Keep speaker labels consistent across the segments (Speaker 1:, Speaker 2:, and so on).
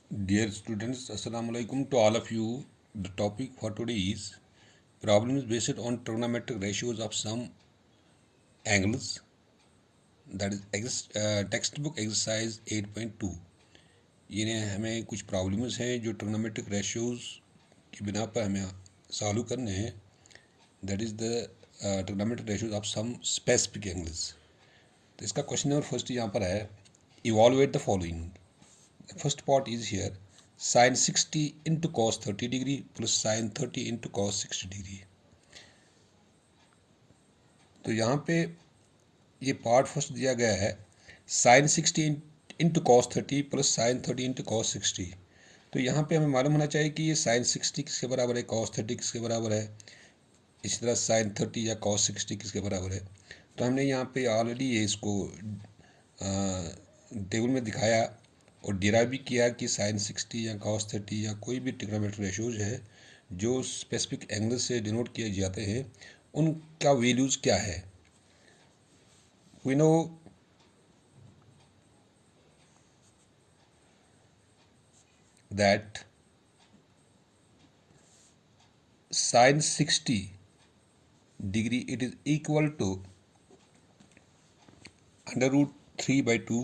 Speaker 1: Dear students, Assalamu alaikum to all of you. The topic for today is problems based on trigonometric ratios of some angles. That is textbook exercise 8.2. ये हमें कुछ problems हैं जो trigonometric ratios की बिना पर हमें solve करने हैं. That is the trigonometric ratios of some specific angles. तो इसका क्वेश्चन नंबर फर्स्ट यहाँ पर है, evaluate the following. First part is here, sin 60 into cos 30 degree plus sin 30 into cos 60 degree. तो यहाँ पे ये पार्ट फर्स्ट दिया गया है, sin 60 into cos 30 plus sin 30 into cos 60. तो यहाँ पे हमें मालूम होना चाहिए कि ये sin 60 किसके बराबर है, cos 30 किसके बराबर है, इसी तरह sin 30 या cos 60 किसके बराबर है. तो हमने यहाँ पे ऑलरेडी ये इसको टेबल में दिखाया और डिराइव भी किया कि sin 60 या cos 30 या कोई भी ट्रिग्नोमेट्रिक रेशियोज है जो स्पेसिफिक एंगल से डिनोट किए जाते हैं, उनका वैल्यूज़ क्या है. We know that sin 60 degree it is equal to under root 3 by 2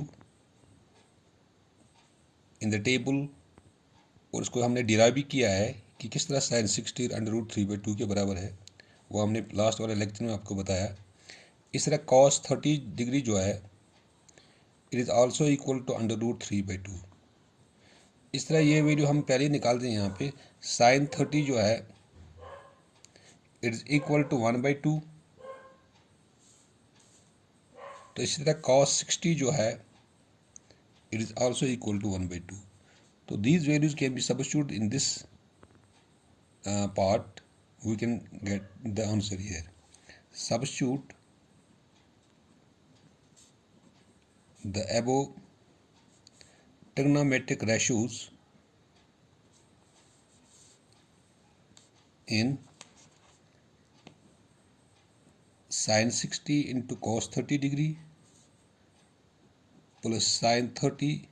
Speaker 1: in the table. और उसको हमने डिराइव भी किया है कि किस तरह sin 60 अंडर रूट 3 by 2 के बराबर है, वो हमने लास्ट वाले लेक्चर में आपको बताया. इस तरह cos 30 डिग्री जो है it is also equal to under root 3 by 2. इस तरह ये वैल्यू हम पहले ही निकाल दें. यहाँ पे sin 30 जो है it is equal to 1 by 2. तो इसी तरह cos 60 जो है it is also equal to 1 by 2. So these values can be substituted in this part. We can get the answer here. Substitute the above trigonometric ratios in sin 60 into cos 30 degree plus sin 30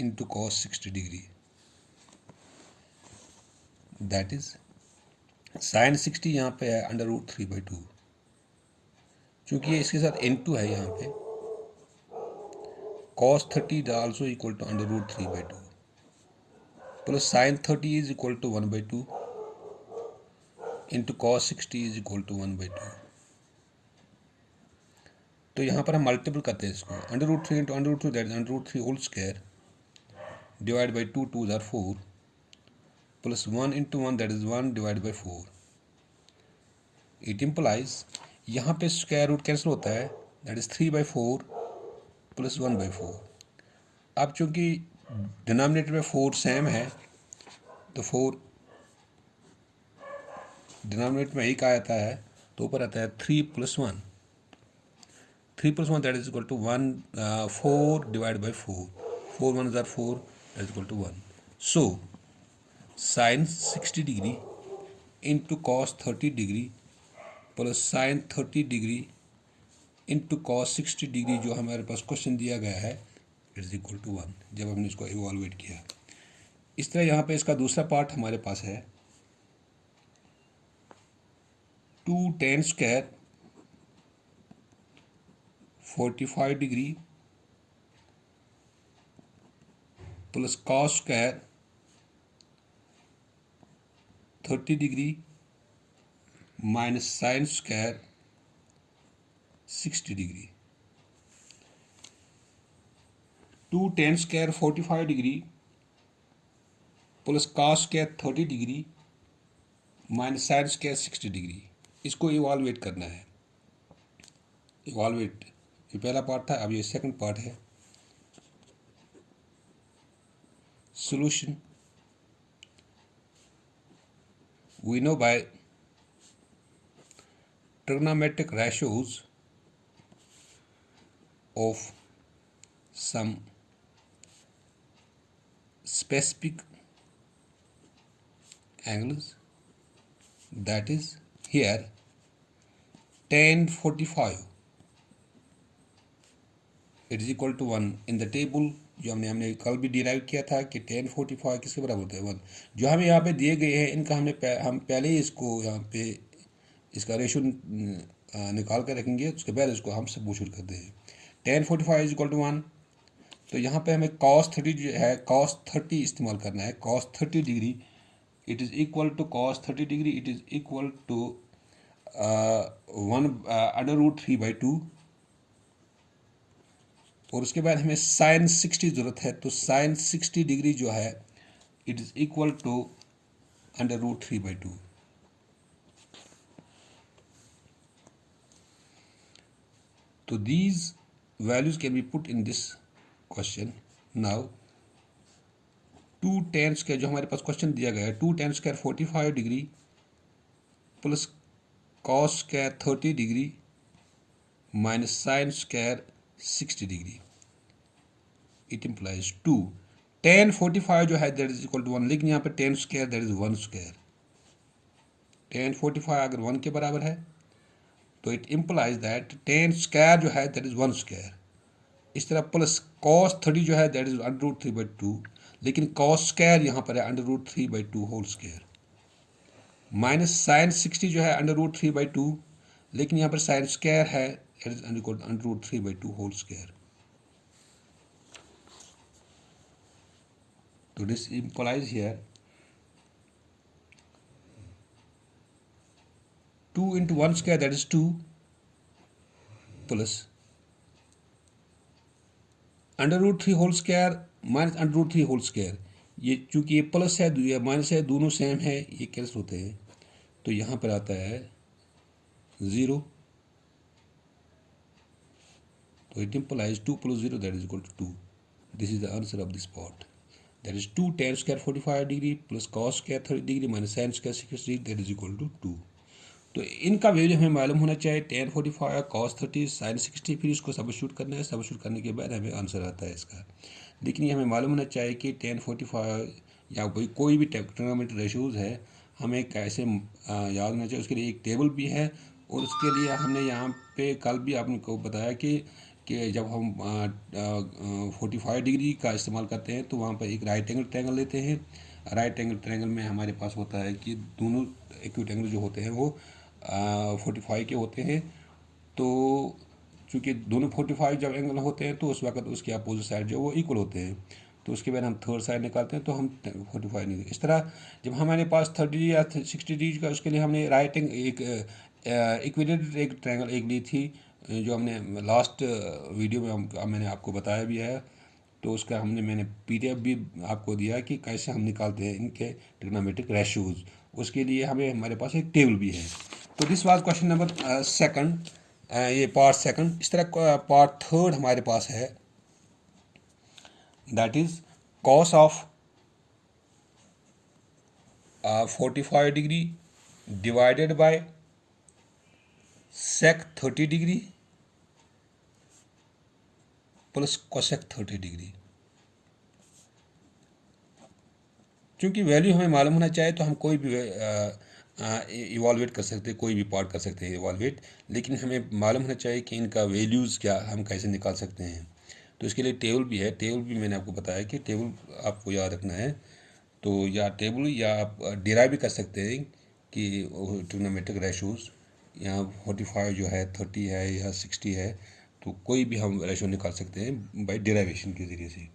Speaker 1: into cos 60 degree. That is sin 60 यहाँ पे है under root 3 by 2. चूँकि ये इसके साथ n2 है, यहाँ पे cos 30 is also equal to under root 3 by 2 plus sin 30 is equal to 1 by 2 into cos 60 is equal to 1 by 2. तो यहाँ पर हम मल्टीपल करते हैं इसको. Under root 3 into under root 3 that is under root 3 whole square divide by 2 2 are 4 plus 1 into 1 that is 1 divide by 4. It implies यहाँ पे square root cancel होता है, that is 3 by 4 plus 1 by 4. अब चूँकि denominator में 4 same है तो 4 denominator में एक आता है तो ऊपर आता है 3 plus 1. 3 plus 1 that is equal to 1, 4 divided by 4. 4 1s are 4, that is equal to 1. So sin 60 degree into cos 30 degree plus sin 30 degree into cos 60 degree जो हमारे पास क्वेश्चन दिया गया है इज इक्वल टू 1 जब हमने इसको इवॉल्वेट किया. इस तरह यहाँ पे इसका दूसरा पार्ट हमारे पास है 2 tan square 45 degree plus cos square 30 degree minus sin square 60 degree. 2 tan square 45 degree plus cos square 30 degree minus sin square 60 degree. इसको इवॉल्वेट करना है. इवॉल्वेट ये पहला पार्ट था, अब ये सेकंड पार्ट है. Solution we know by trigonometric ratios of some specific angles, that is here tan 45 it is equal to 1 in the table. जो हमने कल भी डिराइव किया था कि tan 45 किसके बराबर होता है 1। जो हमें यहाँ पे दिए गए हैं इनका हम पहले ही इसको यहाँ पे इसका रेशो निकाल कर रखेंगे, उसके बाद इसको हम सब्स्टिट्यूट करते हैं। tan 45 इज इक्वल टू 1, तो यहाँ पे हमें cos 30 जो है cos 30 इस्तेमाल करना है। cos 30 degree it is equal to cos 30 degree it is equal to 1/√3/2, और उसके बाद हमें sin 60 ज़रूरत है, तो sin 60 डिग्री जो है इट इज़ इक्वल टू √3/2। तो these values can be put in this question. Now 2 tan square जो हमारे पास क्वेश्चन दिया गया है 2 tan square 45 degree plus cos square 30 degree minus sin square 60 degree, it implies 2 tan 45 जो है दैट इज इक्वल टू 1, लेकिन यहाँ पे tan square that is 1 square. tan 45 अगर 1 के बराबर है तो it implies that tan square जो है दैट इज 1 स्क्वायर। इस तरह प्लस cos 30 जो है दैट इज √3/2, लेकिन cos स्क्वायर यहाँ पर है √3/2 होल स्क्वायर, माइनस sin 60 जो है √3/2, लेकिन यहाँ पर sin स्क्वायर है दैट इज √3/2 होल स्क्वायर। तो this implies here 2 into 1 square that is 2 plus √3 whole square minus √3 whole square. ये चूंकि ये प्लस है या माइनस है दोनों सेम है, ये कैंसिल होते हैं, तो यहाँ पर आता है 0। तो it implies 2 plus 0 that is equal to 2. This is the answer of this part. That is 2 tan square 45 degree plus cos square 30 degree minus sin square 60 degree that is equal to 2। तो इनका value हमें मालूम होना चाहिए tan 45 cos 30 sin 60, फिर इसको substitute करना है, सब्स्टिट्यूट करने के बाद हमें आंसर आता है इसका। लेकिन ये हमें मालूम होना चाहिए कि tan 45 या कोई भी ट्रिग्नोमेट्रिक रेशियोज है हमें कैसे याद होना चाहिए, उसके लिए एक टेबल भी है, और उसके लिए हमने यहाँ पे कल भी आपको बताया कि जब हम 45 डिग्री का इस्तेमाल करते हैं तो वहाँ पर एक राइट एंगल ट्रायंगल लेते हैं। राइट एंगल ट्रायंगल में हमारे पास होता है कि दोनों एक्यूट एंगल जो होते हैं वो 45 के होते हैं। तो चूँकि दोनों 45 जब एंगल होते हैं तो उस वक्त उसके अपोजिट साइड जो वो इक्वल होते हैं, तो उसके बाद हम थर्ड साइड निकालते हैं तो हम 45 नहीं। इस तरह जब हमारे पास 30 या 60 डिग्री का, उसके लिए हमने राइट एंगल एक इक्विलेटरल एक ट्रायंगल एक ली थी, जो हमने लास्ट वीडियो में मैंने आपको बताया भी है। तो उसका मैंने PDF भी आपको दिया कि कैसे हम निकालते हैं इनके ट्रिग्नोमेट्रिक रेशियोज, उसके लिए हमारे पास एक टेबल भी है। तो this was question number second, ये पार्ट सेकंड। इस तरह पार्ट थर्ड हमारे पास है, that is cos of 45 degree divided by sec 30 degree plus cosec 30 degree. क्योंकि वैल्यू हमें मालूम होना चाहिए तो हम कोई भी इवाल्वेट कर सकते हैं, कोई भी पार्ट कर सकते हैं इवाल्वेट, लेकिन हमें मालूम होना चाहिए कि इनका वैल्यूज़ क्या हम कैसे निकाल सकते हैं। तो इसके लिए टेबल भी है, टेबल भी मैंने आपको बताया कि टेबल आपको याद रखना है। तो या टेबल या आप डिराइव भी कर सकते हैं कि ट्रिग्नोमेट्रिक रेशोज़, यहाँ 45 जो है 30 है या 60 है, तो कोई भी हम रेशो निकाल सकते हैं बाय डिराइवेशन के ज़रिए से।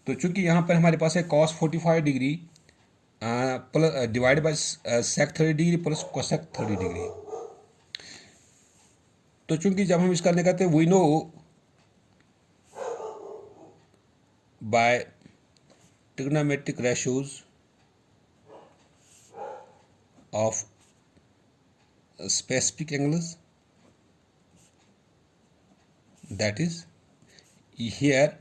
Speaker 1: तो चूंकि यहाँ पर हमारे पास है cos 45 degree plus divide by sec 30 degree plus cosec 30 degree. तो चूंकि जब हम इसका निकालते हैं we know by trigonometric ratios of specific angles, that is here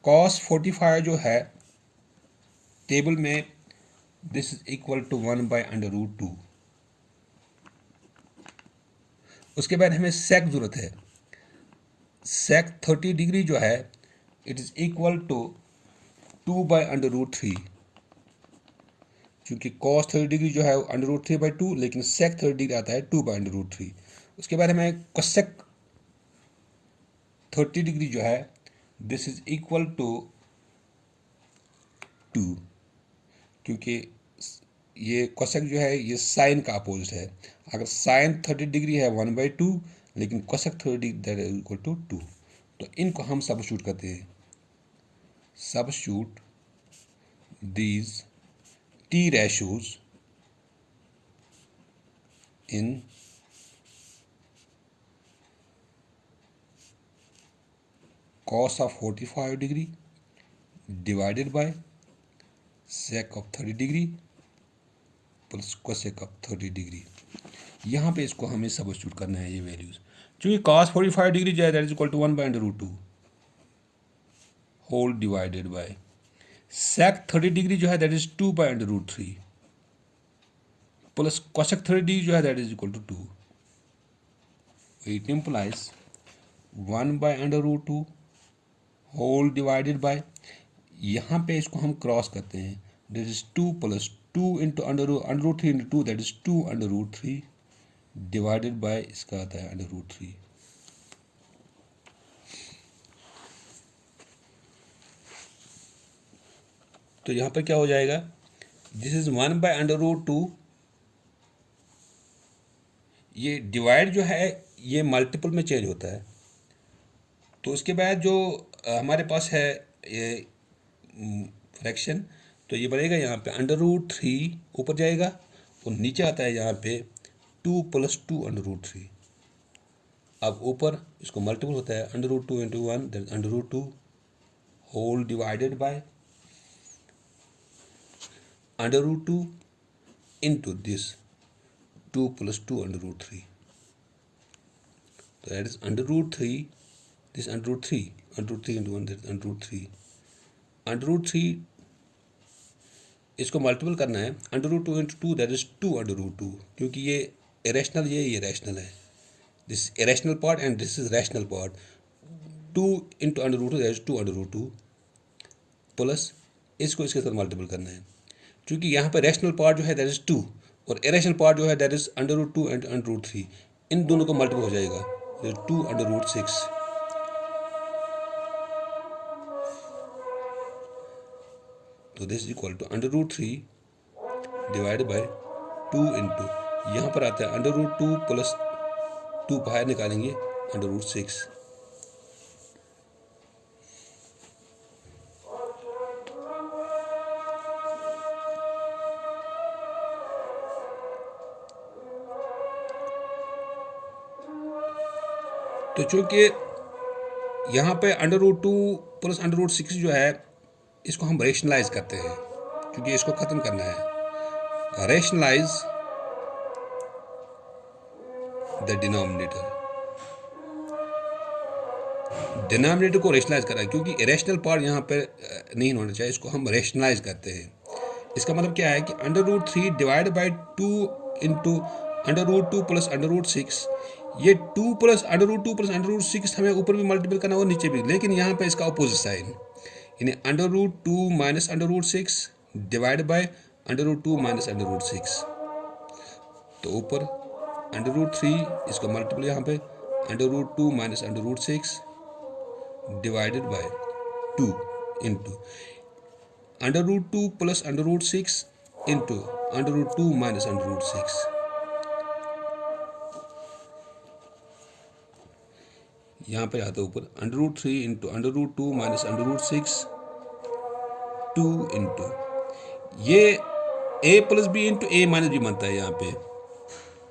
Speaker 1: cos 45 जो है टेबल में दिस इज इक्वल टू 1/√2। उसके बाद हमें sec जरूरत है, sec 30 डिग्री जो है इट इज इक्वल टू 2/√3, क्योंकि cos 30 डिग्री जो है √3/2, लेकिन sec 30 डिग्री आता है 2/√3। उसके बाद हमें cosec 30 डिग्री जो है दिस इज इक्वल टू 2, क्योंकि ये कोसेक जो है ये साइन का अपोजिट है। अगर साइन 30 डिग्री है 1/2, लेकिन cosec 30 degree that is equal to 2। तो इनको हम सबस्टिट्यूट करते हैं। Substitute these t ratios in cos of 45 degree divided by sec of 30 degree plus cosec of 30 degree. यहाँ पे इसको हमें सबस्टिट्यूट करना है ये वैल्यूज। चूँकि cos 45 डिग्री जो है that is equal to 1/√2 whole divided by sec 30 degree जो है that is 2/√3 plus cosec 30 degree जो है that is equal to 2। It implies 1/√2 whole divided by, यहाँ पे इसको हम क्रॉस करते हैं, that is 2 plus 2 into under root 3 into 2 that is 2/√3 divided by इसका आता है √3। तो यहाँ पर क्या हो जाएगा, दिस इज 1/√2। ये डिवाइड जो है ये मल्टीपल में चेंज होता है। तो उसके बाद जो हमारे पास है ये फ्रैक्शन, तो ये बनेगा यहाँ पे √3 ऊपर जाएगा और नीचे आता है यहाँ पे 2 प्लस 2/√3। अब ऊपर इसको मल्टीपल होता है √2 into 1 that is √2 whole divided by √2 into this 2 plus 2/√3। तो that is √3 this √3 into 1 that is √3 इसको मल्टीपल करना है √2 इंटू 2 दैट इज 2/√2, क्योंकि ये इरेशनल ये रैशनल है। This irrational part and this is rational part. 2 into √2 that is 2/√2 plus इसको इसके साथ मल्टीपल करना है, क्योंकि यहाँ पर रैशनल पार्ट जो है दैट इज 2 और इरेशनल पार्ट जो है दैट इज √2 एंड √3। इन दोनों को मल्टीपल हो जाएगा 2/6। तो this is equal to √3 divide by 2 into, यहाँ पर आता है √2 प्लस 2 बाहर निकालेंगे √6। तो चूंकि यहाँ पे √2 प्लस √6 जो है इसको हम रेशनलाइज करते हैं, क्योंकि इसको ख़त्म करना है। रेशनलाइज द डिनोमिनेटर को रेशनलाइज करा है, क्योंकि इरेशनल पार्ट यहाँ पे नहीं होना चाहिए, इसको हम रेशनलाइज करते हैं। इसका मतलब क्या है कि √3 डिवाइड बाई 2 इंटू √2 प्लस √6। ये 2 प्लस √6 हमें ऊपर भी मल्टीपल करना और नीचे भी, लेकिन यहाँ पे इसका अपोजिट साइन, यानी √2 माइनस √6 डिवाइड बाय √2 माइनस √6। तो ऊपर √3 इसका मल्टीपल यहाँ पे √2 minus √6 divided by 2 into √2 plus √6 into √2 minus √6। यहाँ पे आता है ऊपर √3 इंटू √2 माइनस √6 2 इंटू ये a plus b into a minus b बनता है यहाँ पे,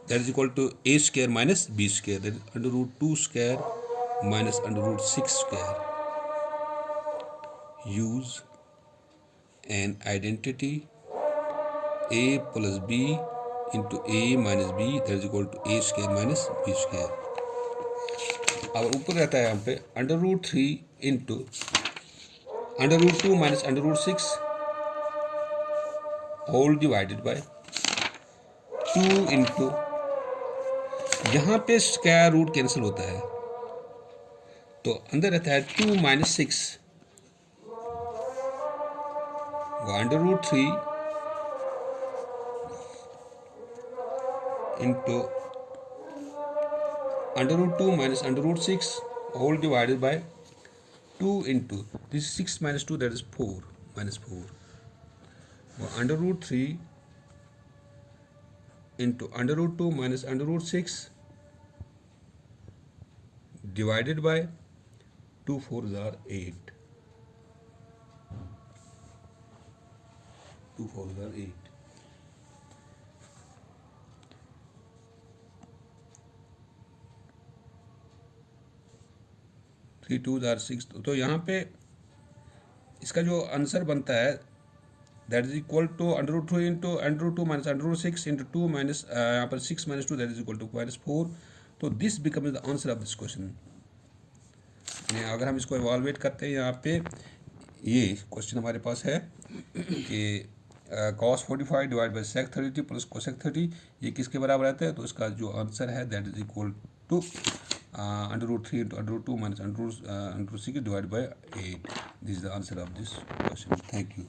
Speaker 1: that is equal to a square minus b square, that is √2 square minus √6 square. Use an identity a plus b into a minus b that is equal to a square minus b square. अब ऊपर रहता है यहाँ पे √3 into √2 minus √6 whole divided by 2 into, यहाँ पे square root cancel होता है तो अंदर रहता है 2 minus 6 √3 into √2 minus √6 whole divided by 2 into this 6 minus 2, that is 4 minus 4. Under root 3 into under root 2 minus under root 6 divided by 2 4s are 8. 2 4s are 8. 3 2s are 6. तो यहाँ पे इसका जो आंसर बनता है that is equal to under root 3 into under root 2 minus under root 6 into 2 minus यहाँ पर 6 minus 2 that is equal to minus 4. तो this becomes the answer of this question. अगर हम इसको इवाल्वेट करते हैं यहाँ पे ये क्वेश्चन हमारे पास है कि cos 45 divide by sec 32 plus cosec 30 ये किसके बराबर आता है. तो इसका जो आंसर है that is equal to under root 3 into under root 2 minus under root 6 divide by 8. This is the answer of this question. Thank you.